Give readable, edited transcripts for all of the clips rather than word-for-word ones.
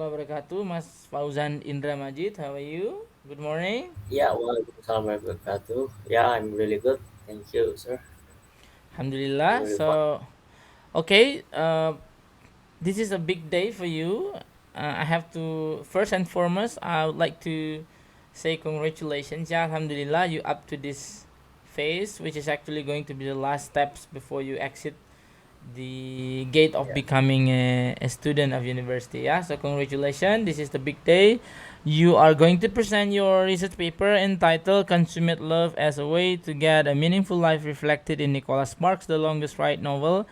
Wabarakatuh, Mas Fauzan Indra Majid. How are you? Good morning. Yeah, Waalaikumsalam warahmatullahi wabarakatuh. Yeah, I'm really good. Thank you, sir. I'm Alhamdulillah. really fine. Okay, this is a big day for you. I have to, first and foremost, I would like to say congratulations. Yeah, Alhamdulillah, you up to this phase, which is actually going to be the last steps before you exit the gate of Yeah, becoming a student of university. Yeah, so congratulations, this is the big day. You are going to present your research paper entitled Consummate Love as a Way to Get a Meaningful Life Reflected in Nicholas Sparks' The Longest Ride novel,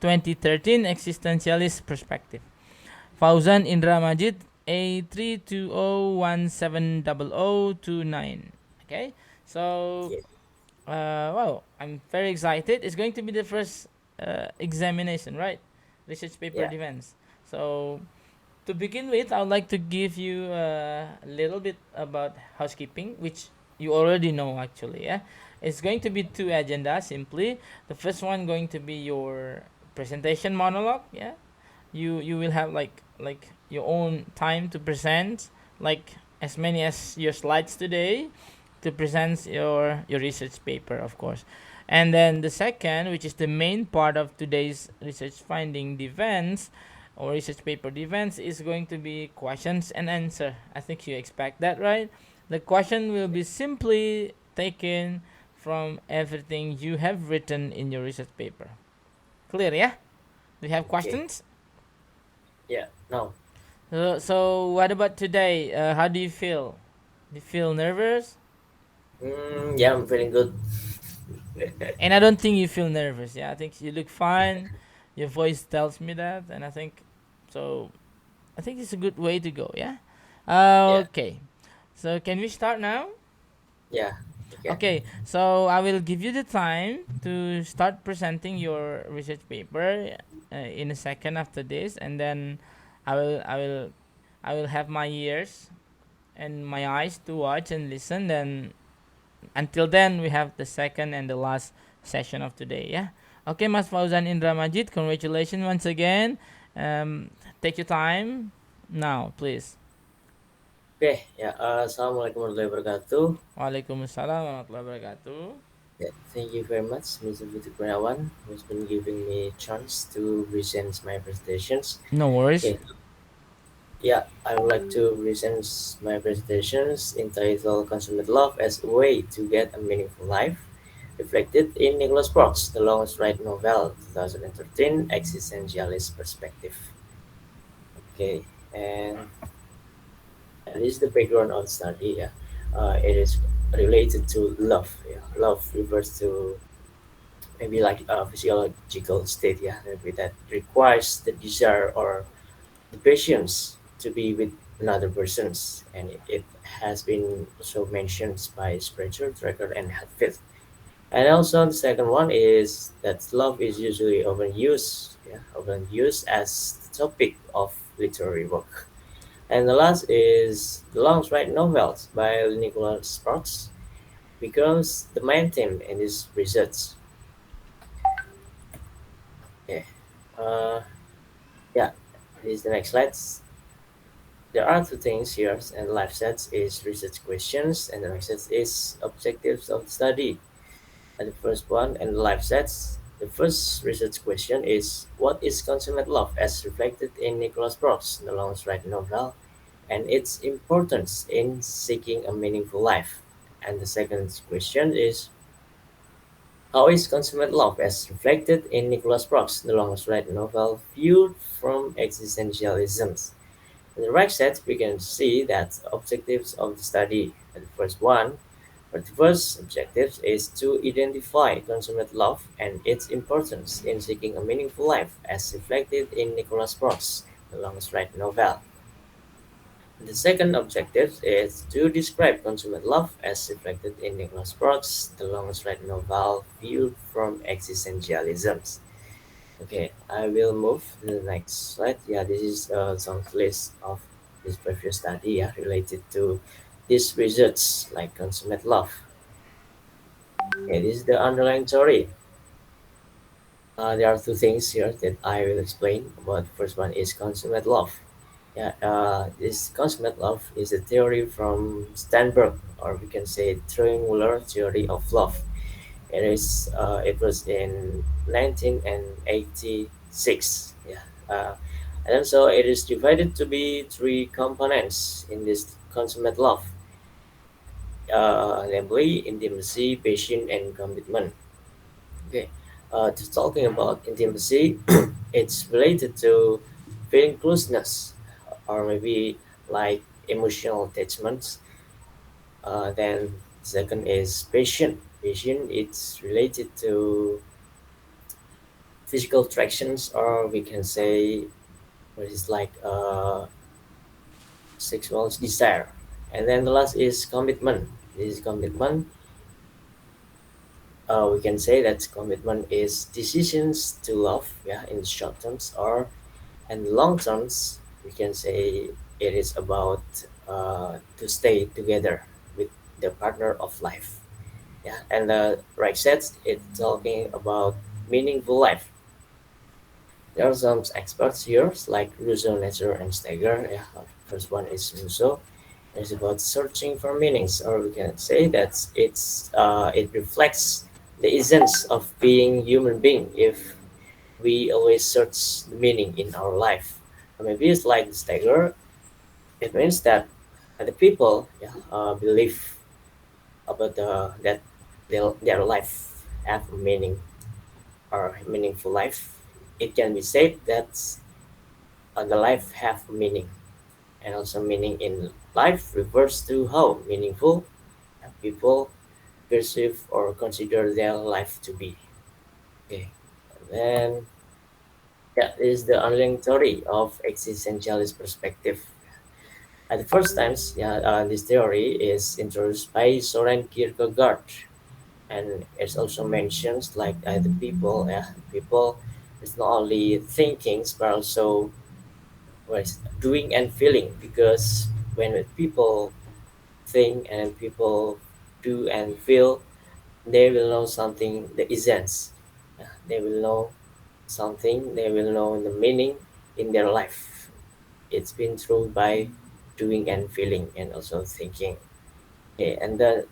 2013 Existentialist Perspective. Fauzan Indra Majid, A320170029. Okay, so yeah, well, I'm very excited. It's going to be the first examination, right? Research paper yeah. defense. So, to begin with, I would like to give you a little bit about housekeeping, which you already know actually. Yeah, it's going to be two agendas simply. The first one going to be your presentation monologue. Yeah, you will have like your own time to present, like as many as your slides today, to present your research paper, of course. And then the second, which is the main part of today's research finding defense or research paper defense, is going to be questions and answer. I think you expect that, right? The question will be simply taken from everything you have written in your research paper. Clear, yeah? Do you have Okay. questions? Yeah. No. So what about today? How do you feel? Do you feel nervous? Yeah, I'm feeling good. And I don't think you feel nervous. Yeah, I think you look fine. Your voice tells me that, and I think so. I think it's a good way to go. Yeah. Yeah, Okay. So can we start now? yeah. Okay. Okay. So I will give you the time to start presenting your research paper in a second after this, and then I will I will I will have my ears and my eyes to watch and listen. Then until then, we have the second and the last session of today. Yeah. Okay, Mas Fauzan Indra Majid, congratulations once again. Um, take your time now, please. Okay. Yeah. Assalamualaikum warahmatullahi wabarakatuh. Waalaikumsalam warahmatullahi wabarakatuh. Yeah. Thank you very much, Mr. Butik Kurniawan, who's been giving me a chance to present my presentations. No worries. Okay. Yeah, I would like to present my presentations entitled Consummate Love as a Way to Get a Meaningful Life, reflected in Nicholas Sparks' The Longest Ride novel, 2013 Existentialist Perspective. Okay, and this is the background of the study. Yeah. It is related to love. Yeah. Love refers to maybe like a physiological state, yeah, maybe that requires the desire or the patience to be with another persons, and it has been also mentioned by spiritual tracker and Hatfield. And also the second one is that love is usually often used as the topic of literary work. And the last is the long right novels by Nicholas Sparks becomes the main theme in this research. Yeah. Uh, yeah. This is the next slide. There are two things here, and life sets is research questions, and the next set is objectives of the study. And the first one, and life sets. The first research question is what is consummate love as reflected in Nicholas Sparks' The Longest Ride novel, and its importance in seeking a meaningful life. And the second question is how is consummate love as reflected in Nicholas Sparks' The Longest Ride novel viewed from existentialisms? In the right set, we can see that objectives of the study. And the first one, or the first objective is to identify consummate love and its importance in seeking a meaningful life, as reflected in Nicholas Sparks' The Longest Ride novel. The second objective is to describe consummate love as reflected in Nicholas Sparks' The Longest Ride novel, viewed from existentialisms. Okay, I will move to the next slide. Yeah, this is some list of this previous study, yeah, related to this research like consummate love. Okay, this is the underlying story. There are two things here that I will explain about. The first one is consummate love. Yeah, this consummate love is a theory from Stanberg, or we can say triangular theory of love. It was in 1986. Yeah, and so it is divided to be three components in this consummate love, namely intimacy, passion, and commitment. Okay, just talking about intimacy, it's related to feeling closeness, or maybe like emotional attachments. Then second is passion. Passion it's related to physical attractions, or we can say what is like sexual desire. And then the last is commitment. This is commitment. We can say that commitment is decisions to love, yeah, in short terms, or and long terms. We can say it is about to stay together with the partner of life. Yeah, and the right sets it's talking about meaningful life. There are some experts here, like Russo, Nature, and Steiger. Yeah, first one is Russo. It's about searching for meanings, or we can say that it reflects the essence of being human being. If we always search the meaning in our life, or maybe it's like Steiger. It means that the people, yeah, believe about that their life have a meaning or meaningful life. It can be said that the life have meaning, and also meaning in life refers to how meaningful people perceive or consider their life to be. Okay, then that is the underlying theory of existentialist perspective. At the first times, yeah, this theory is introduced by Soren Kierkegaard, and it's also mentions like the people, yeah, people is not only thinkings but also was doing and feeling, because when people think and people do and feel, they will know something the essence. They will know something, they will know the meaning in their life. It's been through by doing and feeling and also thinking. Okay, and the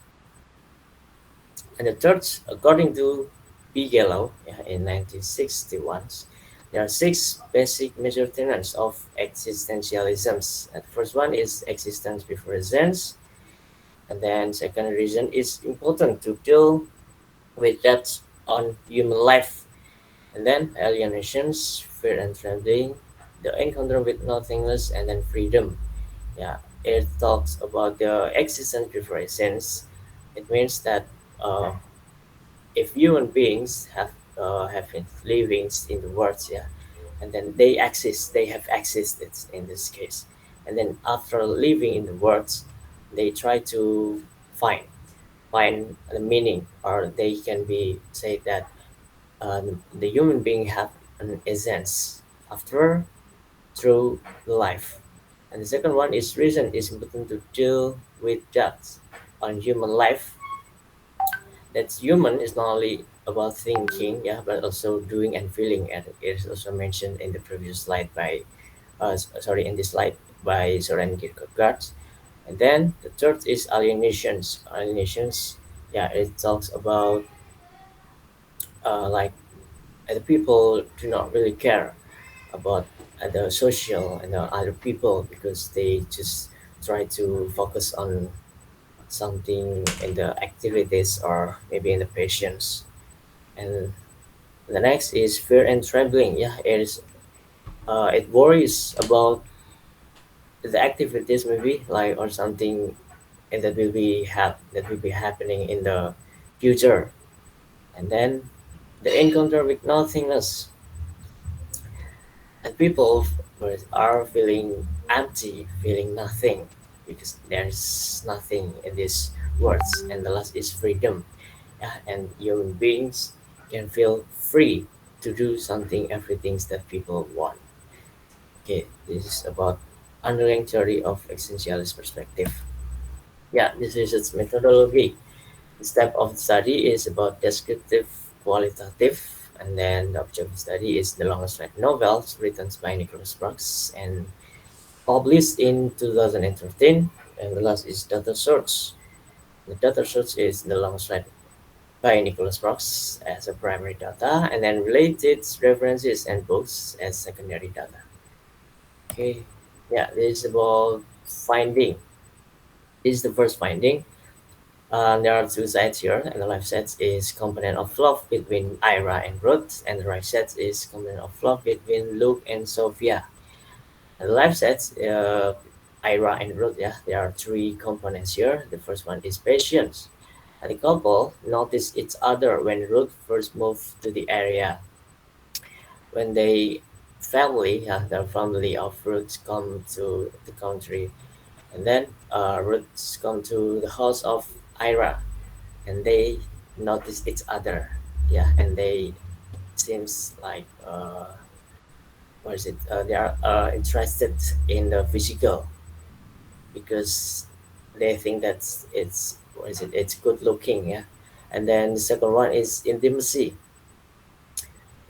third, according to Bigelow, yeah, in 1961, there are six basic major tenets of existentialisms. And the first one is existence before essence, and then second reason is important to deal with that on human life, and then alienations, fear and trembling, the encounter with nothingness, and then freedom. Yeah, it talks about the existence before essence. It means that uh, if human beings have been living in the world, yeah, and then they exist, they have existed in this case, and then after living in the world, they try to find find the meaning, or they can be say that the human being have an essence after through life. And the second one is reason is important to deal with that on human life. That's human is not only about thinking, yeah, but also doing and feeling, and it is also mentioned in the previous slide by sorry, in this slide by Soren Kierkegaard. And then the third is alienations. Alienations, yeah, it talks about like the people do not really care about the social and the other people, because they just try to focus on something in the activities or maybe in the patients. And the next is fear and trembling. Yeah, it worries about the activities maybe like or something, and that will be happening in the future. And then the encounter with nothingness, and people are feeling empty, feeling nothing, because there's nothing in these words. And the last is freedom. Yeah, and human beings can feel free to do something, everything that people want. Okay, this is about underlying theory of existentialist perspective. Yeah, this is its methodology. The step of the study is about descriptive, qualitative, and then the objective study is the longest read novels written by Nicholas Sparks, and published in 2013. And the last is Data Search. The Data Search is the long thread by Nicholas Brooks as a primary data, and then related references and books as secondary data. Okay, yeah, this is about finding. This is the first finding. There are two sides here, and the left side is component of love between Ira and Ruth, and the right side is component of love between Luke and Sophia. And the left side, Ira and Ruth, yeah, there are three components here. The first one is patience. And the couple notice each other when Ruth first moved to the area. When their family of Ruth come to the country, and then Ruth come to the house of Ira, and they notice each other, yeah, and they seems like what is it? They are interested in the physical because they think that it's what is it? It's good looking, yeah. And then the second one is intimacy.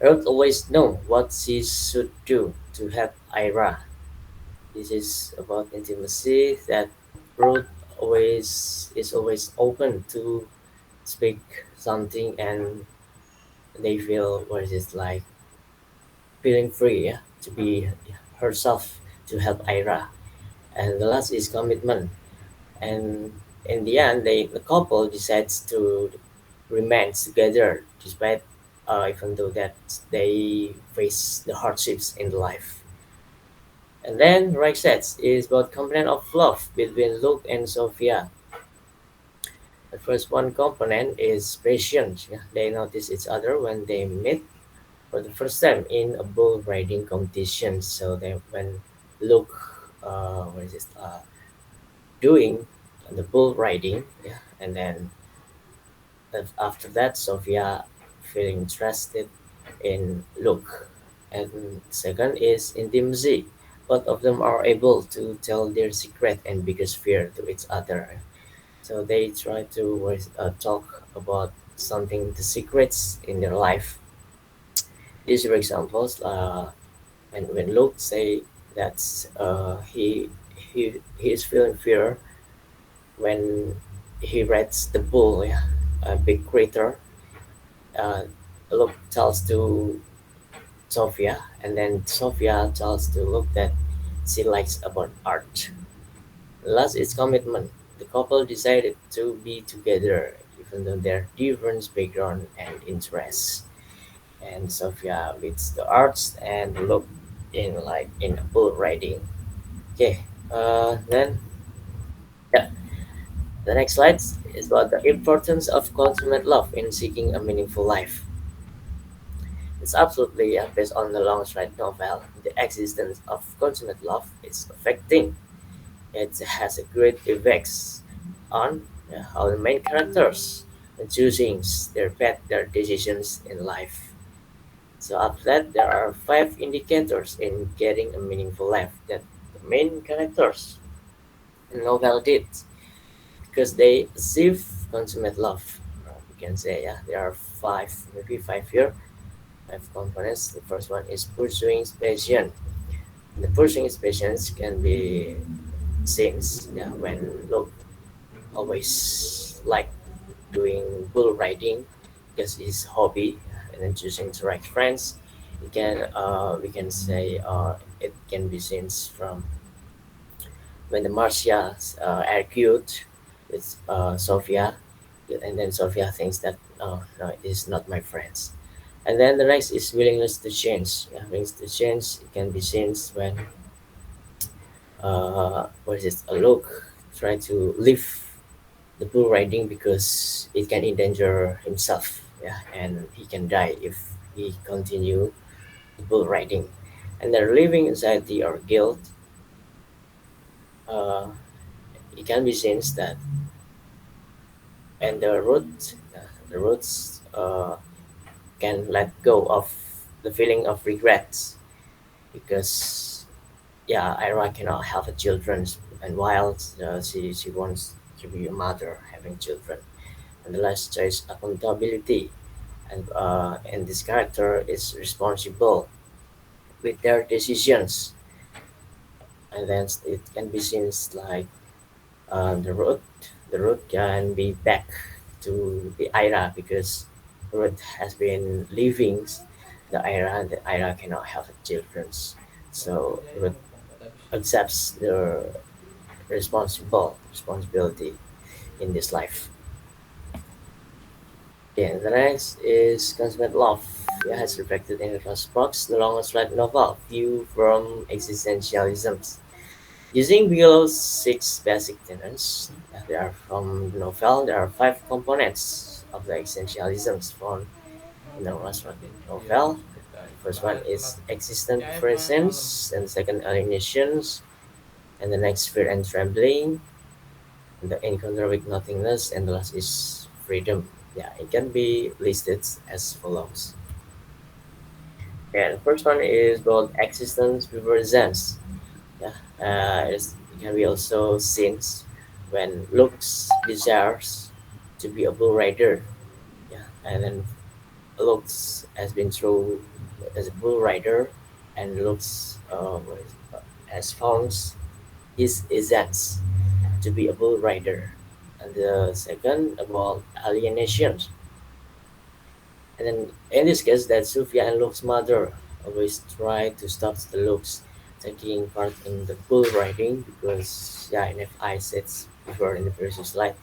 Ruth always know what she should do to help Ira. This is about intimacy that Ruth always is always open to speak something, and they feel what is it like feeling free, yeah, to be herself to help Ira. And the last is commitment. And in the end, the couple decides to remain together despite even though that they face the hardships in life. And then right sets is about component of love between Luke and Sophia. The first one component is patience. Yeah? They notice each other when they meet for the first time in a bull riding competition. So they when Luke what is it doing the bull riding, yeah, and then after that Sophia feeling interested in Luke. And second is intimacy. Both of them are able to tell their secret and biggest fear to each other. So they try to talk about something, the secrets in their life. These are examples. When Luke say that he is feeling fear when he reads the bull, yeah, a big crater. Uh, Luke tells to Sophia, and then Sophia tells to Luke that she likes about art. Last is commitment. The couple decided to be together even though their different background and interests. And Sophia with the arts and Luke in bull riding. Okay, then yeah, the next slide is about the importance of consummate love in seeking a meaningful life. It's absolutely based on the long straight novel. The existence of consummate love is affecting. It has a great effects on how the main characters are choosing their path, their decisions in life. So after that, there are five indicators in getting a meaningful life that the main characters in novel did because they achieve consummate love. We can say, yeah, there are five, maybe five here, five components. The first one is pursuing passion. The pursuing passion can be since, yeah, when look always like doing bull riding because his hobby, and then choosing the right friends. We can say it can be seen from when the Martians argued with Sophia, and then Sophia thinks that no, it is not my friends. And then the next is willingness to change. Yeah, willingness to change it can be seen when what is it? A look try to leave the bull riding because it can endanger himself. Yeah, and he can die if he continue the bull riding. And they're living anxiety or guilt. Uh, it can be seen that and the roots can let go of the feeling of regrets because yeah, Ira cannot have a children, and while she wants to be a mother having children. And the last choice accountability, and this character is responsible with their decisions, and then it can be seen like the road. The road can be back to the era because the road has been leaving the era. The era cannot have children, so road accepts the responsibility in this life. Yeah, the next is Consummate Love. It has reflected in the first box, the longest light novel, View from Existentialisms. Using Bigelow's six basic tenets, there are from the novel, there are five components of the existentialisms found in the last one novel. The first one is existent presence, and the second alienations, and the next fear and trembling, and the encounter with nothingness, and the last is freedom. Yeah, it can be listed as follows. Yeah, the first one is about existence before sense. Yeah, it can be also seen when looks desires to be a bull rider. Yeah, and then looks has been through as a bull rider, and looks has found his essence to be a bull rider. And the second about alienation. And then in this case, that Sofia and Luke's mother always try to stop the Luke's taking part in the bull riding because yeah, and if I said before in the previous slide,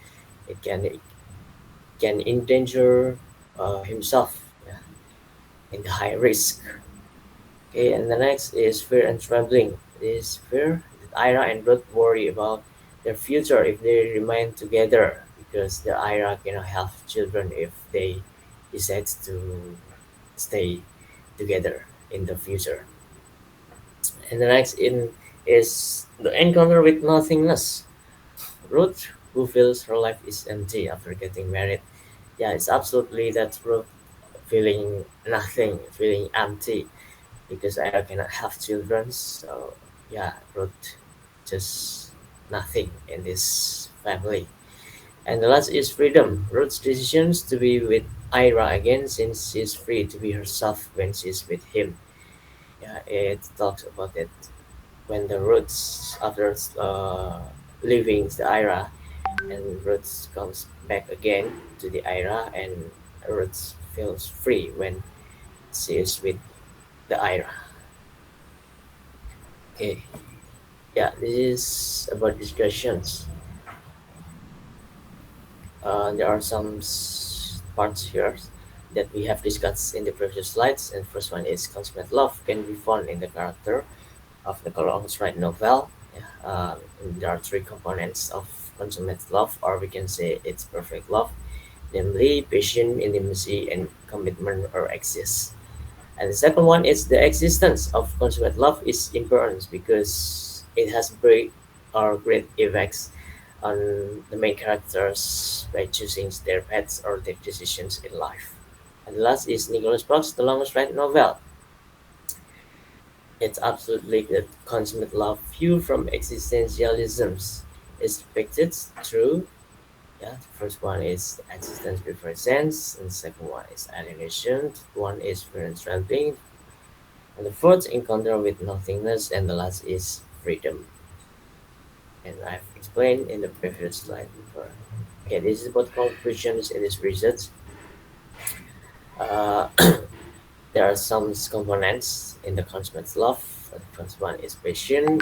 it can endanger himself, yeah, in the high risk. Okay, and the next is fear and trembling. This fear that Ira and Ruth worry about their future if they remain together because the Ira cannot have children if they decide to stay together in the future. And the next in is the encounter with nothingness. Ruth, who feels her life is empty after getting married. Yeah, it's absolutely that Ruth feeling nothing, feeling empty because I cannot have children. So yeah, Ruth just nothing in this family. And the last is freedom. Ruth's decisions to be with Ira again since she's free to be herself when she's with him. Yeah, it talks about it when the roots after leaving the Ira and roots comes back again to the Ira and roots feels free when she is with the Ira. Okay, yeah, this is about discussions. There are some parts here that we have discussed in the previous slides, and first one is consummate love can be found in the character of the Colognes Right novel. Yeah, there are three components of consummate love, or we can say it's perfect love, namely passion, intimacy, and commitment or exists. And the second one is the existence of consummate love is important because it has great effects on the main characters by choosing their paths or their decisions in life. And the last is Nicholas Sparks' The Longest Right novel. It's absolutely the consummate love view from existentialisms is depicted through, yeah, the first one is existence before sense, and the second one is alienation, one is fear and trembling, and the fourth encounter with nothingness, and the last is freedom. And I've explained in the previous slide before. Okay, this is about conclusions in this research. Uh, there are some components in the consummate love. The first one is passion,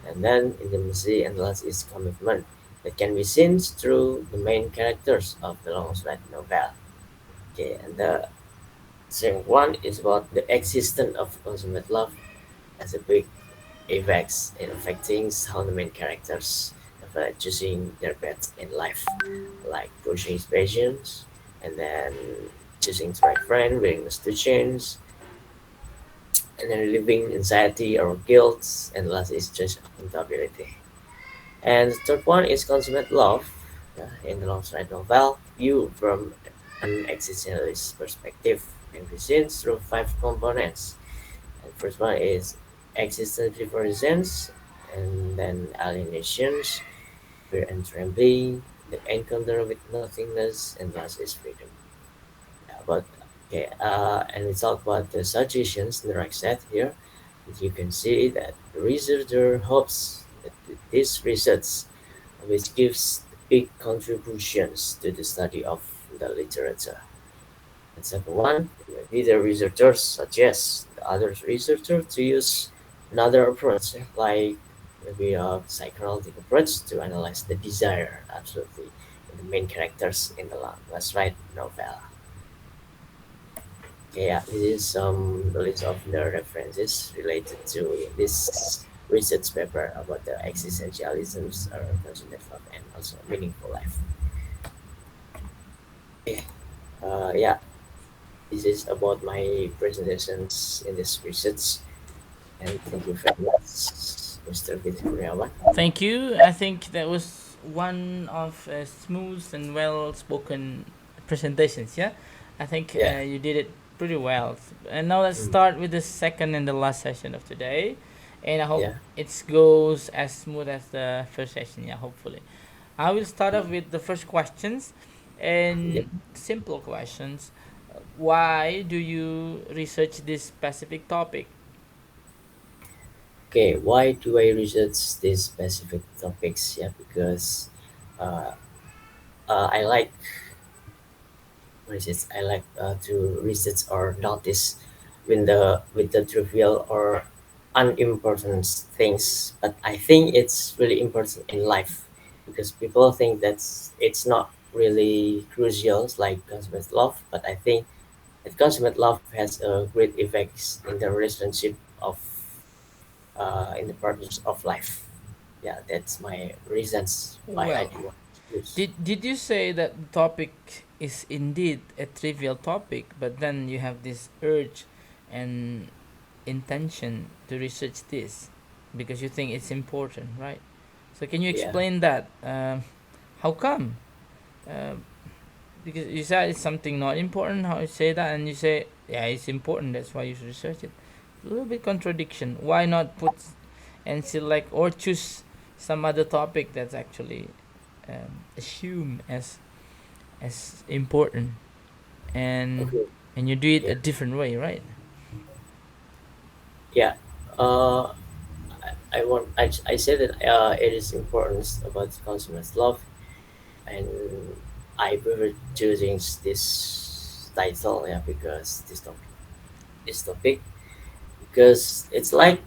and then intimacy, and last is commitment that can be seen through the main characters of the long-read novel. Okay, and the second one is about the existence of consummate love as a big effects in affecting how the main characters of choosing their paths in life, like pushing his patience, and then choosing the right friend, willingness to change, and then living anxiety or guilt, and last is just accountability. And the third one is consummate love. In the long-side novel, viewed from an existentialist perspective and presents through five components. And first one is existence before sense, and then alienations, fear and trembling, the encounter with nothingness, and last is freedom. Yeah, but okay, and we talk about the suggestions in the right set here. You can see that the researcher hopes that this research, which gives big contributions to the study of the literature. And second one, maybe the researchers suggest the other researcher to use another approach, like maybe a psychological approach to analyze the desire, absolutely, in the main characters in the last right novel. Yeah, this is some list of the references related to this research paper about the existentialisms or consummate love and also meaningful life. Okay. Yeah, this is about my presentations in this research, and thank you very much, Mr. Kurniawan. Thank you. I think that was one of smooth and well spoken presentations. Yeah, I think Yeah, you did it pretty well. And now let's mm, start with the second and the last session of today. And I hope yeah, it goes as smooth as the first session. Yeah, hopefully. I will start off with the first questions yeah. and simple questions. Why do you research this specific topic? Okay, why do I research these specific topics? Yeah, because uh, I like research. I like to research or notice with the trivial or unimportant things. But I think it's really important in life because people think it's not really crucial like consummate love. But I think that consummate love has a great effects in the relationship of in the purpose of life. Yeah, that's my reasons why I Well, do want to use. did you say that the topic is indeed a trivial topic, but then you have this urge and intention to research this because you think it's important, right? So can you Yeah. explain that? How come? Uh, because you said it's something not important. How you say that, and you say yeah, it's important. That's why you should research it. A little bit contradiction. Why not put and select or choose some other topic that's actually assumed as important, and Okay. and you do it Yeah. a different way, right? Yeah. Uh, I say that it is important about consumers' love, and I prefer choosing this title, yeah, because this topic, because it's like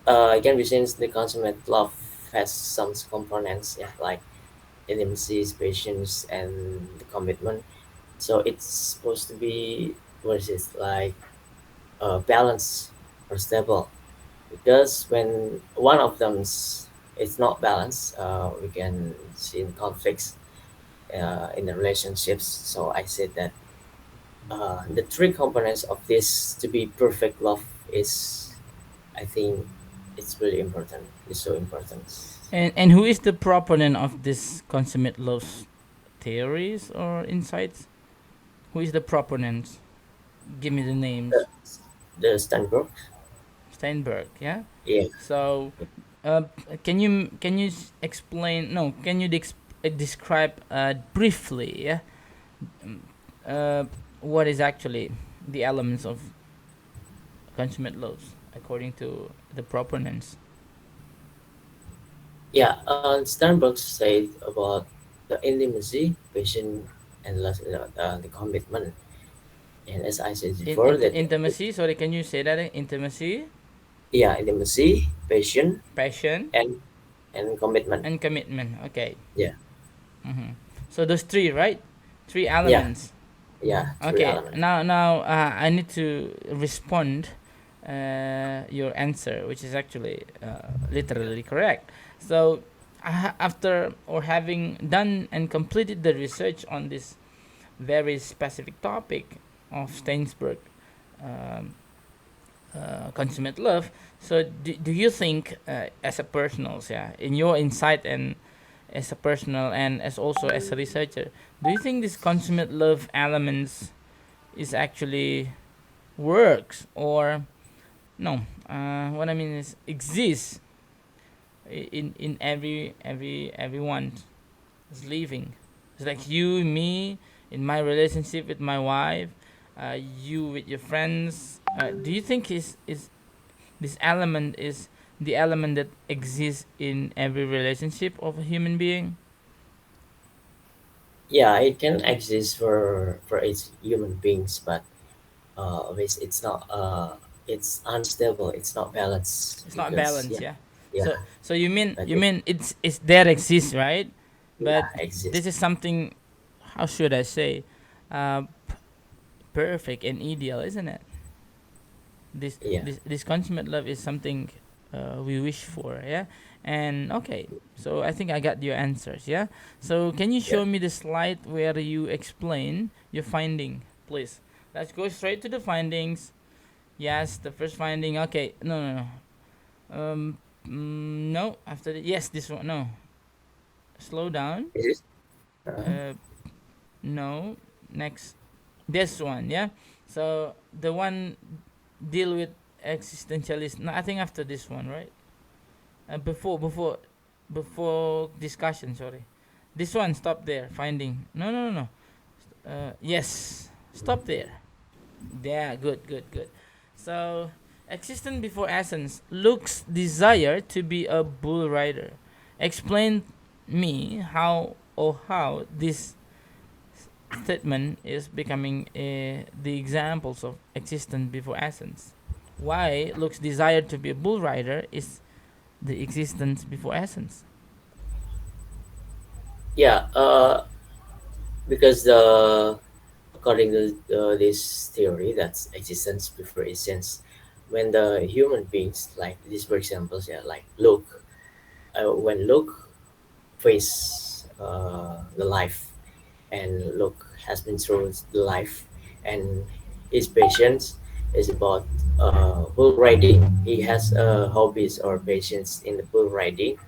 again, we since the consummate love has some components, yeah, like intimacy, patience, and the commitment. So it's supposed to be what is it like balanced or stable, because when one of them is not balanced, we can see in conflicts in the relationships. So I said that the three components of this to be perfect love is, I think, it's really important. It's so important. And who is the proponent of this consummate love theories or insights? Who is the proponent? Give me the names. The, the Steinberg, Steinberg, yeah. yeah, So, uh, can you explain? No, can you describe briefly? Yeah, uh, what is actually the elements of consummate loves according to the proponents? yeah. Steinberg said about the intimacy, patience, and the commitment. And as I said before, that Intimacy. Sorry, can you say that? Intimacy, yeah, intimacy, patience, passion, and commitment. and commitment. Okay. Yeah, So those three, right? Three yeah, elements. yeah. Three Okay. elements. Now, I need to respond your answer, which is actually literally correct. So, after or having done and completed the research on this very specific topic of Steinsberg, um, consummate love. So, do you think, as a personal, yeah, in your insight and as a personal and as also as a researcher, do you think this consummate love elements is actually works or no? What I mean is exists in everyone is living. It's like you, me, in my relationship with my wife, you with your friends. Do you think is This element is the element that exists in every relationship of a human being. Yeah, it can exist for each human beings, but always it's unstable. It's not balanced It's not because balanced, yeah. yeah, So but you it mean it's there exists, right? But yeah exists. this is something, how should I say, uh, perfect and ideal, isn't it? Yeah, This consummate love is something we wish for, yeah. And okay, so I think I got your answers, yeah. So can you yeah. show me the slide where you explain your finding, please? Let's go straight to the findings. Yes, the first finding. Okay, no. No. After yes, this one. No, slow down. Is it? Uh, no. Next, this one. Yeah. So the one deal with existentialist. No, I think after this one, right? Before discussion. Sorry, this one. Stop there. Finding. No. Yes. Stop there. Yeah. Good. So existence before essence looks desire to be a bull rider. Explain me how this statement is becoming the examples of existence before essence. Why looks desire to be a bull rider is the existence before essence. Yeah, because the according to this theory, that's existence before essence. When the human beings, like this, for example, yeah, like Luke, when Luke face the life, and Luke has been through the life, and his patience is about bull riding. He has hobbies or patience in the bull riding.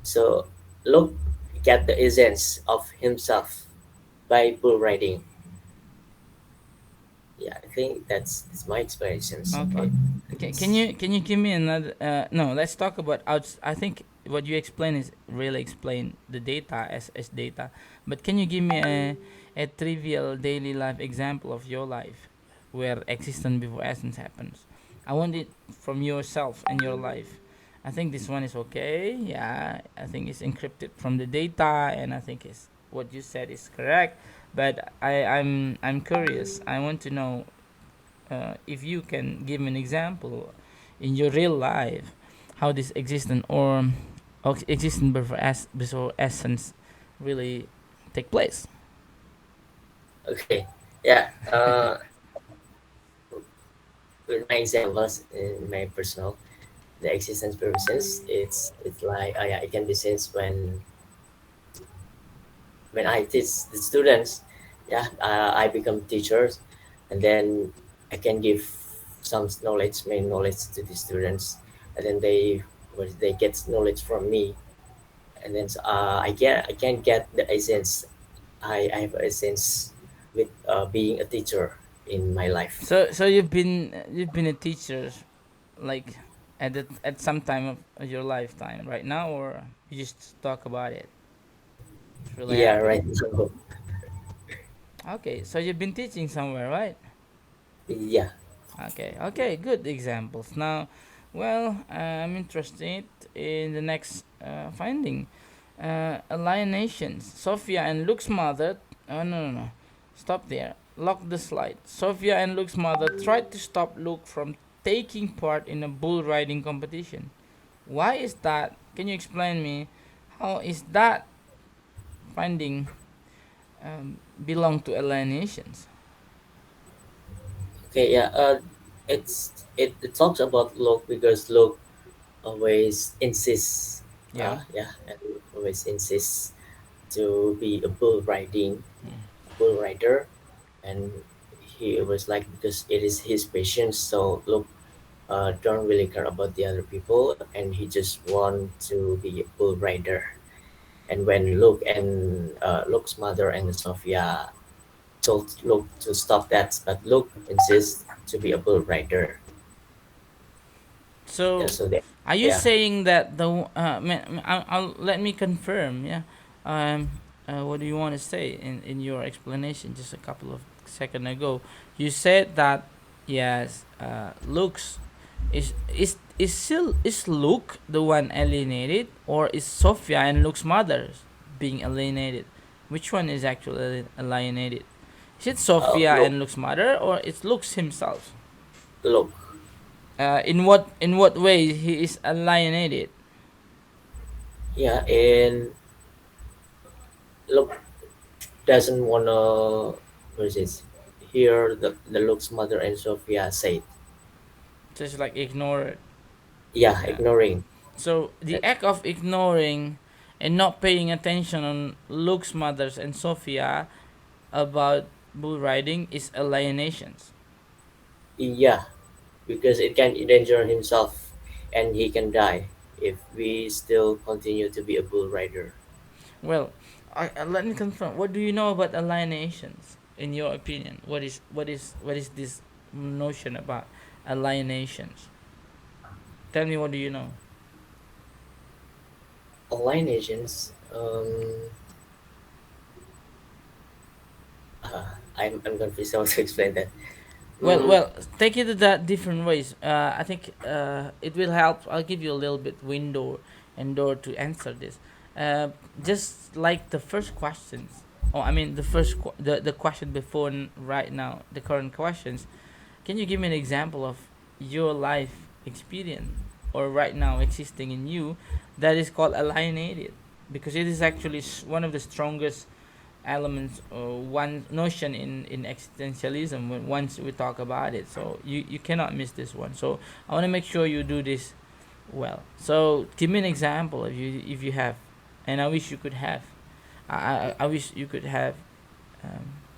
So Luke get the essence of himself by bull riding. Yeah, I think that's my expressions about Okay. this. Can you give me another? No, let's talk about outs. I think what you explain is really explain the data as data. But can you give me a trivial daily life example of your life where existence before essence happens? I want it from yourself and your life. I think this one is okay. Yeah, I think it's encrypted from the data, and I think it's what you said is correct. But I'm curious. I want to know if you can give me an example in your real life how this existence or existence before essence really take place. Okay, yeah. With my examples in my personal, the existence purposes, it's like yeah, it can be since when I teach the students, yeah, I become teachers, and then I can give some knowledge, main knowledge to the students, and then they get knowledge from me, and then I can get the essence. I have essence with being a teacher in my life. So you've been a teacher like at some time of your lifetime right now, or you just talk about it? It's really Yeah, right. happening. So, Okay, so you've been teaching somewhere, right? yeah. Okay, good examples. Now, well, I'm interested in the next finding. Alienations. Sophia and Luke's mother. No. Stop there. Lock the slide. Sophia and Luke's mother tried to stop Luke from taking part in a bull riding competition. Why is that? Can you explain me? How is that finding belong to alienations? Okay, yeah. It talks about Luke because Luke always insists. Yeah. Yeah, and always insists to be a bull rider, and he was like because it is his passion. So Luke don't really care about the other people, and he just want to be a bull rider. And when Luke's mother and Sophia told Luke to stop that, but Luke insists to be a bull rider. Yeah, So, so they, are you yeah, saying that let me confirm? Yeah. What do you want to say in your explanation just a couple of seconds ago? You said that yes, Luke's Is Luke the one alienated, or is Sophia and Luke's mother being alienated? Which one is actually alienated? Is it Sophia Look, and Luke's mother, or it's Luke's himself? look. In what way he is alienated? Yeah, and look doesn't wanna what is it? Hear the Luke's mother and Sophia say it. Just like ignore it. Yeah, Yeah. ignoring. So the That, act of ignoring and not paying attention on Luke's mothers and Sophia about bull riding is alienations. yeah, because it can endanger himself and he can die if we still continue to be a bull rider. Well, let me confirm. What do you know about alienations? In your opinion, what is this notion about alienations? Tell me, what do you know? Online agents, I'm confused how to explain that. Well, Mm, well, take it to that different ways. I think it will help. I'll give you a little bit window and door to answer this. Uh, just like the first questions. Oh, I mean the question before right now, the current questions. Can you give me an example of your life experience or right now existing in you that is called alienated? Because it is actually one of the strongest elements or one notion in existentialism when once we talk about it. So you cannot miss this one. So I want to make sure you do this well. So give me an example if you have, and I wish you could have. I wish you could have,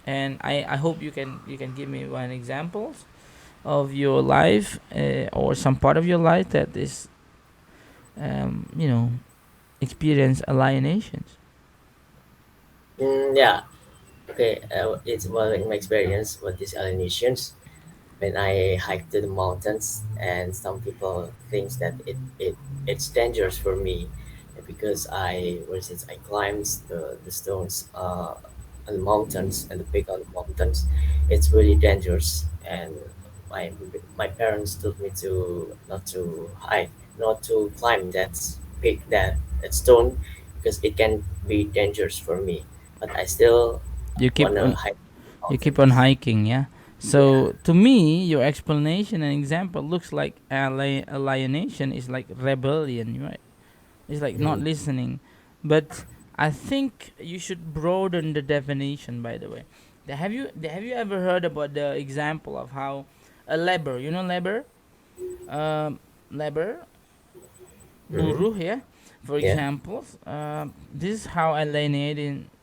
and I hope you can give me one examples of your life or some part of your life that is um, you know experience alienations. yeah, okay. It's well in my experience with these alienations. When I hike to the mountains, and some people thinks that it's dangerous for me because I was it I climbed the stones on the mountains and the peak on the mountains. It's really dangerous, and my my parents told me to not to hike, not to climb that peak that stone because it can be dangerous for me. But I still You keep wanna on hike you keep on mountains. hiking, yeah. Yeah. So to me, your explanation and example looks like alienation is like rebellion, right? It's like not Mhm. listening. But I think you should broaden the definition. By the way, have you ever heard about the example of how a labor, um, labor Mhm. buruh, yeah, for Yeah. example, this is how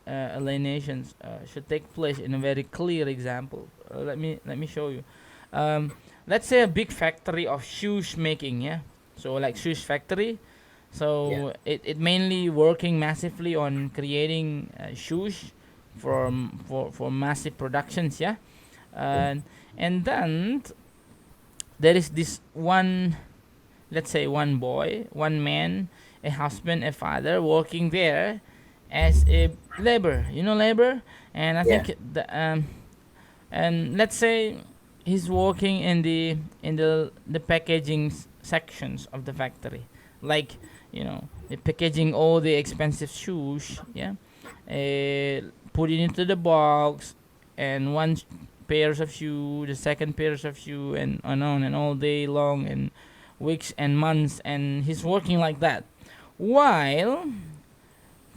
alienations should take place in a very clear example. Let me show you. um, let's say a big factory of shoes making, yeah, so like shoes factory, Yeah. so it mainly working massively on creating shoes for massive productions, yeah. Mm. And then there is this one, let's say one boy, one man, a husband, a father working there as a labor, labor. And I Yeah. think and let's say he's working in the packaging sections of the factory, like the packaging all the expensive shoes, yeah, put it into the box, and one pairs of shoe, the second pairs of shoe, and on and all day long, and weeks and months, and he's working like that. While,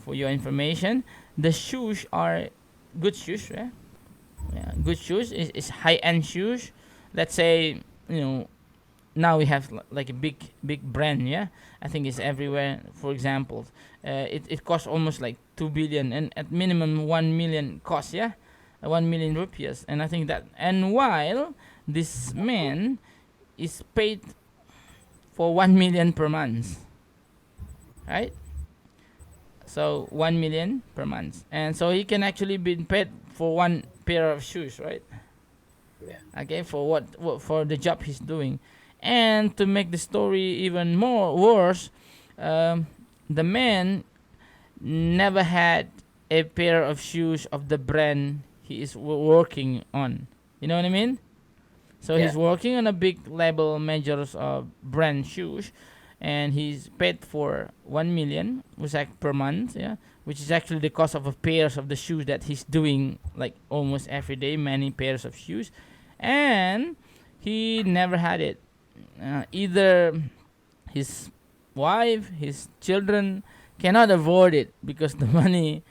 for your information, the shoes are good shoes, yeah? Yeah, good shoes is high end shoes. Let's say, you know now we have like a big brand, yeah. I think it's everywhere. For example, it costs almost like 2 billion, and at minimum 1 million cost, yeah. 1 million rupees. And I think that, and while this man is paid for 1 million per month, right? So 1 million per month, and so he can actually be paid for one pair of shoes, right? Yeah. Okay, for what for the job he's doing. And to make the story even more worse, um, the man never had a pair of shoes of the brand he is working on. You know what I mean? So yeah, he's working on a big label measures of brand shoes, and he's paid for 1 million, which like per month, yeah, which is actually the cost of a pairs of the shoes that he's doing like almost every day, many pairs of shoes, and he never had it. Either his wife, his children cannot afford it because the money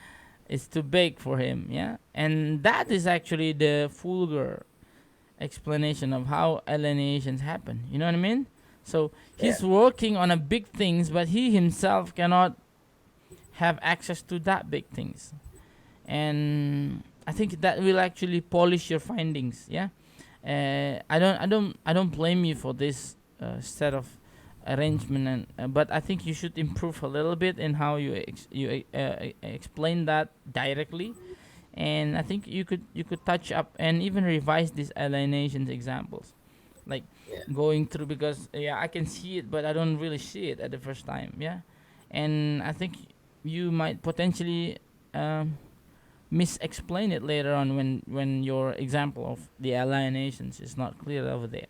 is too big for him, yeah, and that is actually the vulgar explanation of how alienations happen. You know what I mean? So yeah, he's working on a big things, but he himself cannot have access to that big things. And I think that will actually polish your findings. Yeah. I don't blame you for this set of arrangement, and but I think you should improve a little bit in how you explain that directly, and I think you could touch up and even revise these alienations examples, like yeah, going through, because yeah, I can see it, but I don't really see it at the first time. Yeah, and I think you might potentially um, mis-explain it later on when your example of the alienations is not clear over there.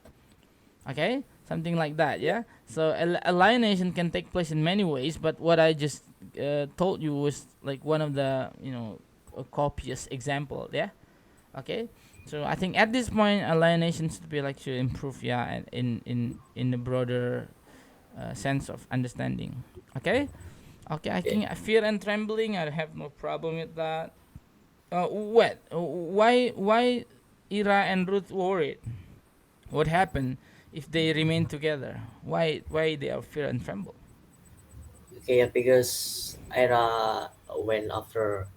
Okay, something like that. yeah, Yeah. So alienation can take place in many ways, but what I just told you was like one of the a copious example. Yeah. Okay. So I think at this point alienation should be like to improve. Yeah, and in the broader sense of understanding. Okay. Okay. I okay. think fear and trembling. I have no problem with that. What? Why Ira and Ruth worried? What happened if they remain together? Why they are fear and tremble? Okay, yeah, because Ira went after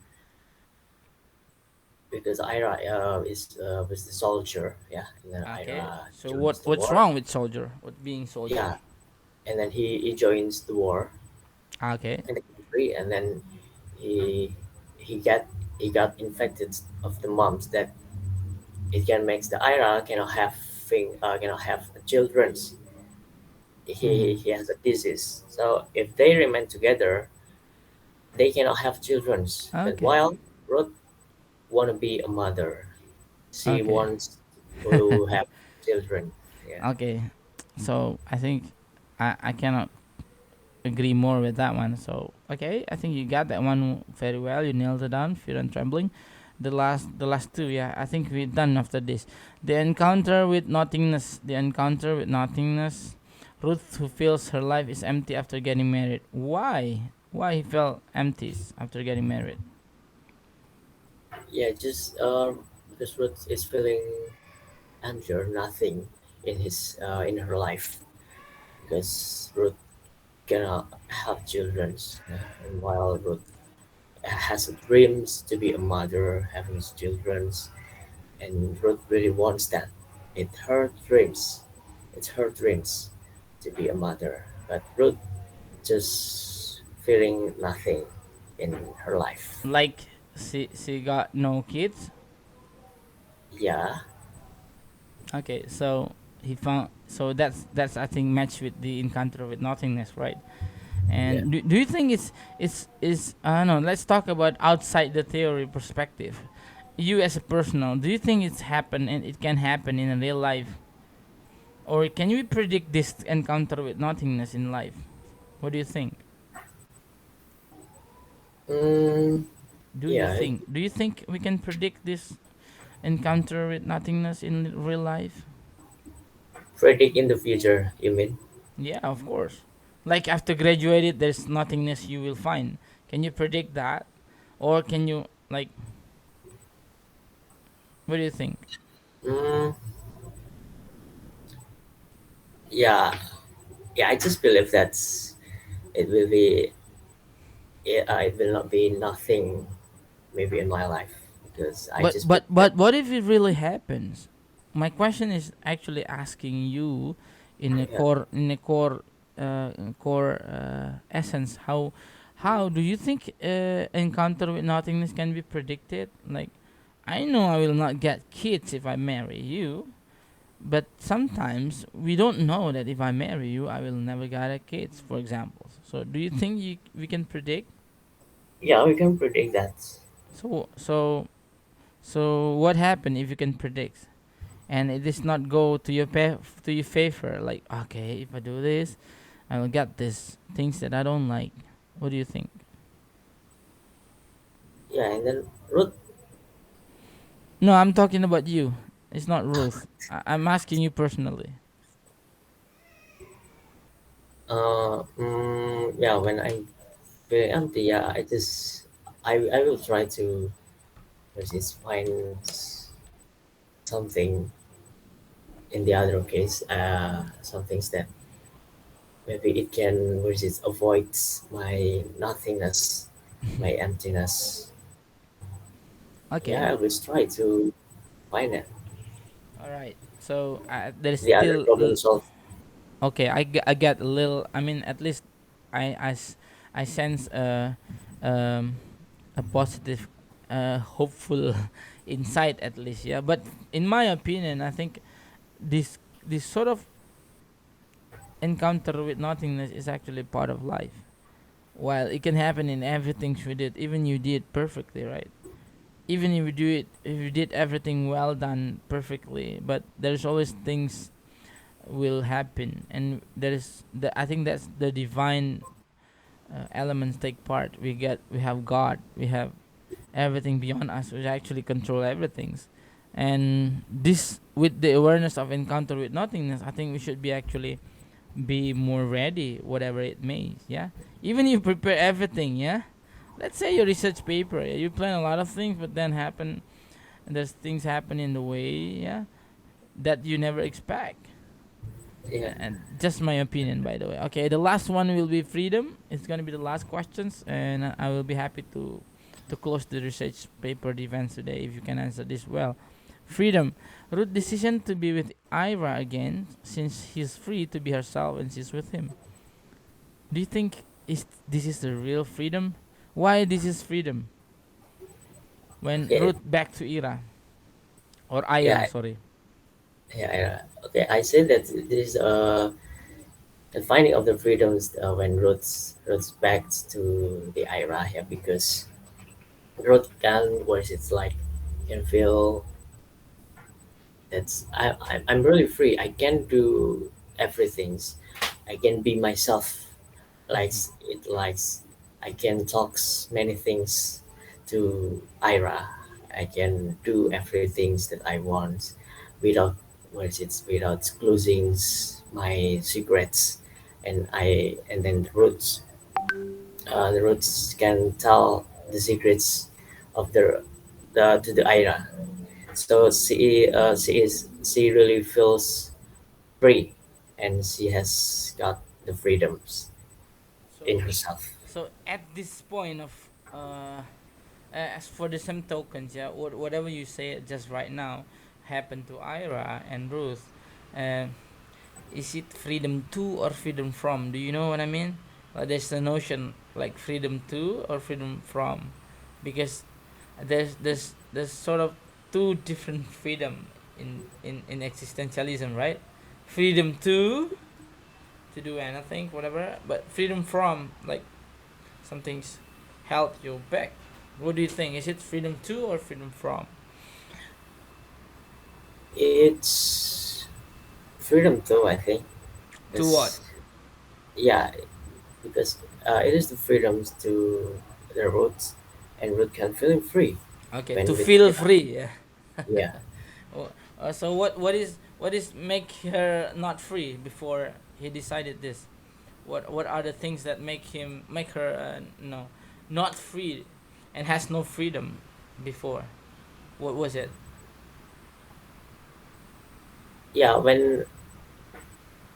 because Ira is was the soldier, yeah, and then Okay. Ira So joins the what's war, wrong with soldier? What being soldier? yeah, and then he joins the war Okay. in the country, and then he he got he got infected of the mumps that it can makes the Ira cannot have children's. Mm-hmm. He has a disease, so if they remain together, they cannot have children's. But Okay. while Ruth want to be a mother, she Okay. wants to have children. Yeah, Okay. So I think I cannot agree more with that one. So okay, I think you got that one very well. You nailed it down. Fear and trembling. The last two, yeah. I think we're done after this. The encounter with nothingness. The encounter with nothingness. Ruth, who feels her life is empty after getting married. Why? Why he felt empty after getting married? yeah, just because Ruth is feeling under nothing in her life because Ruth cannot have children, and while Ruth has dreams to be a mother, having children, and Ruth really wants that. It's her dreams. It's her dreams to be a mother, but Ruth just feeling nothing in her life. Like she got no kids. Yeah, Okay, so he found. So that's I think matched with the encounter with nothingness, right? yeah. And do you think it's I don't know, let's talk about outside the theory perspective. You as a personal, do you think it's happened and it can happen in a real life? Or can we predict this encounter with nothingness in life? What do you think? Mm, Do you yeah. think? Do you think we can predict this encounter with nothingness in real life? Predict in the future, you mean? Yeah, of course. Like after graduated, there's nothingness you will find. Can you predict that? Or can you like? What do you think? Mm, yeah, yeah. I just believe that it will be. It will not be nothing. Maybe in my life because I But just but believe that. but what if it really happens? My question is actually asking you Yeah, in a core essence. How do you think encounter with nothingness can be predicted? Like, I know I will not get kids if I marry you, but sometimes we don't know that if I marry you, I will never get a kids. For example, so do you think we can predict? yeah. We can predict that. So what happened if you can predict? and it is not go to your to your favor. Like, okay, if I do this, I will get this things that I don't like. What do you think? Yeah, and then Ruth, No, I'm talking about you. It's not Ruth. I'm asking you personally. yeah, when I'm feeling empty, yeah, I will try to just find something in the other case, some things that maybe it can resist avoids my nothingness, my emptiness. Yeah, Okay. I always try to find it. All right. So there's The other still problem solved. okay. I get a little. I mean, at least I sense a positive, hopeful insight at least. Yeah. But in my opinion, I think this sort of encounter with nothingness is actually part of life. While it can happen in everything we did, even you did perfectly right. Even if you do it, if you did everything well done perfectly, but there's always things will happen, and there is I think that's the divine elements take part. We have God, we have everything beyond us, which actually control everything. And this, with the awareness of encounter with nothingness, I think we should be actually be more ready, whatever it may. Yeah, even if you prepare everything. Yeah, let's say your research paper. Yeah? You plan a lot of things, but then happen, and there's things happen in the way. Yeah, that you never expect. Yeah, And just my opinion, by the way. Okay, the last one will be freedom. It's gonna be the last questions, and I will be happy to close the research paper defense today if you can answer this well. Freedom. Ruth's decision to be with Ira again, since he's free to be herself and she's with him. Do you think is this is the real freedom? Why this is freedom? When yeah, Ruth back to Ira or Ira, yeah, sorry. yeah. Okay, I say that this is the finding of the freedoms when Ruth's back to the Ira here because Ruth can what it's like can feel that's I'm really free. I can do everything. I can be myself. Likes I can talk many things to Ira. I can do everything that I want without without closing my secrets and then the roots can tell the secrets of the to the Ira. So she really feels free and she has got the freedoms in So herself. so at this point of as for the same tokens, yeah, whatever you say just right now happened to Ira and Ruth. Uh, is it freedom to or freedom from? Do you know what I mean? There's the notion like freedom to or freedom from, because there's sort of two different freedom in existentialism, right? Freedom to do anything, whatever, but freedom from, like, something's held you back. What do you think? Is it freedom to or freedom from? It's freedom too, I think. To what? Because yeah, because it is the freedoms to the roots, and root can feeling free Okay, to when with feel free. Yeah. yeah. Oh, so what is make her not free before he decided this? What are the things that make her no, not free, and has no freedom before? What was it? Yeah, when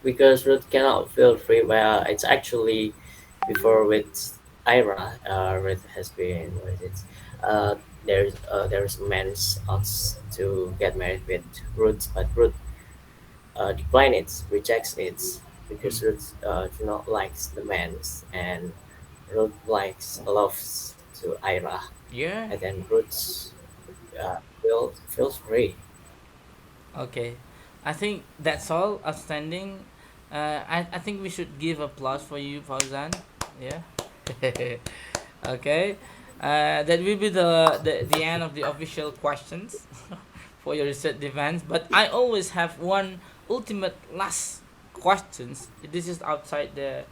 because root cannot feel free, well, it's actually before with Ira, Ruth has been what is it? Uh, there's a man's odds to get married with Ruth, but Ruth decline it, rejects it Hmm. because Ruth do not likes the man's and Ruth likes loves to Ira, Yeah. and then Ruth feels free. Okay. I think that's all outstanding. I think we should give applause for you, Fauzan. Yeah. Okay. That will be the end of the official questions for your research defense. But I always have one ultimate last questions. This is outside the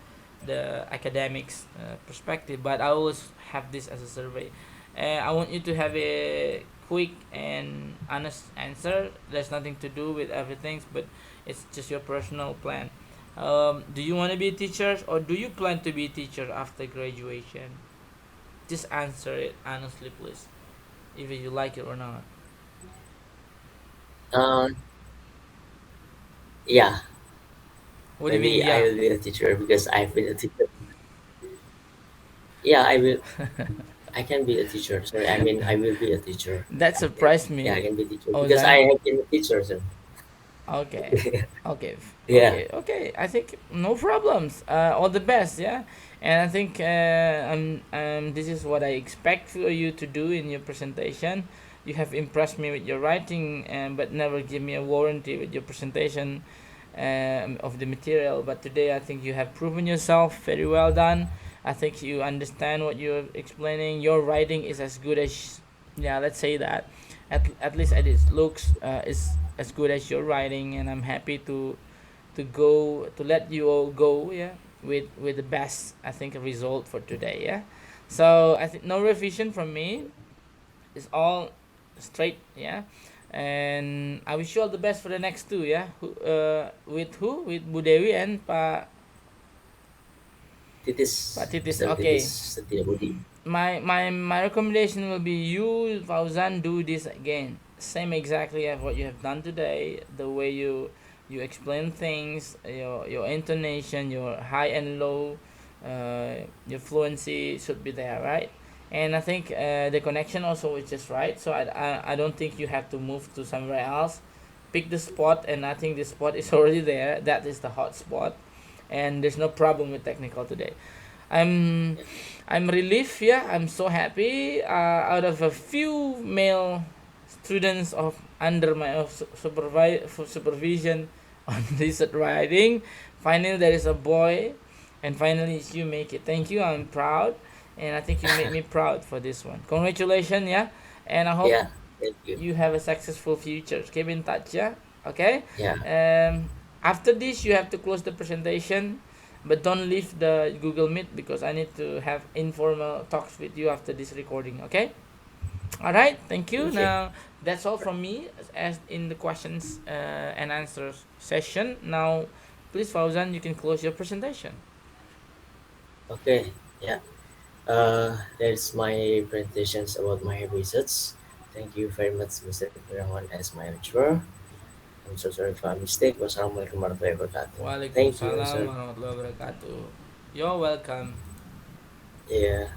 academics perspective, but I always have this as a survey. I want you to have a quick and honest answer. There's nothing to do with everything, but it's just your personal plan. Do you want to be a teacher, or do you plan to be a teacher after graduation? Just answer it honestly, please, if you like it or not. Uh, yeah, What do you mean, maybe I yeah? will be a teacher because I've been a teacher. Yeah, I will. I can be a teacher. Sorry, I mean I will be a teacher. That surprised Yeah, me, I can be a teacher because I Ozan. have been a teacher. So. Okay. Okay. Yeah, Okay. I think no problems. All the best, yeah. And I think this is what I expect for you to do in your presentation. You have impressed me with your writing, but never give me a warranty with your presentation of the material. But today, I think you have proven yourself very well done. I think you understand what you're explaining. Your writing is as good as, yeah, let's say that. At least it looks is as good as your writing, and I'm happy to let you all go, yeah, with the best, I think, result for today, yeah. So I think no revision from me. It's all straight, yeah. And I wish you all the best for the next two, yeah. With who? With Bu Dewi and Pak Titis, Titis. Mr. Titis Okay. Setiabudi. My recommendation will be you, Fauzan, do this again. Same exactly as what you have done today. The way you explain things, your intonation, your high and low, your fluency should be there, right? And I think the connection also is just right. So I don't think you have to move to somewhere else. Pick the spot, and I think the spot is already there. That is the hot spot, and there's no problem with technical today. I'm Yeah. I'm relieved. Yeah, I'm so happy. Out of a few male students of under my supervision on research writing, finally there is a boy, and finally you make it. Thank you. I'm proud, and I think you made me proud for this one. Congratulations. Yeah, and I hope Yeah, thank you. you have a successful future. Keep in touch. Yeah. Okay. Yeah, After this, you have to close the presentation, but don't leave the Google Meet because I need to have informal talks with you after this recording. Okay. All right. Thank you. okay. Now that's all from me as in the questions and answers session. Now, please, Fauzan, you can close your presentation. Okay, yeah. That's my presentations about my research. Thank you very much, Mr. Kurawan, as my lecturer. I'm so sorry for a mistake. Wassalamualaikum warahmatullahi wabarakatuh. Thank you, Waalaikumsalam sir. warahmatullahi wabarakatuh. You're welcome. Yeah.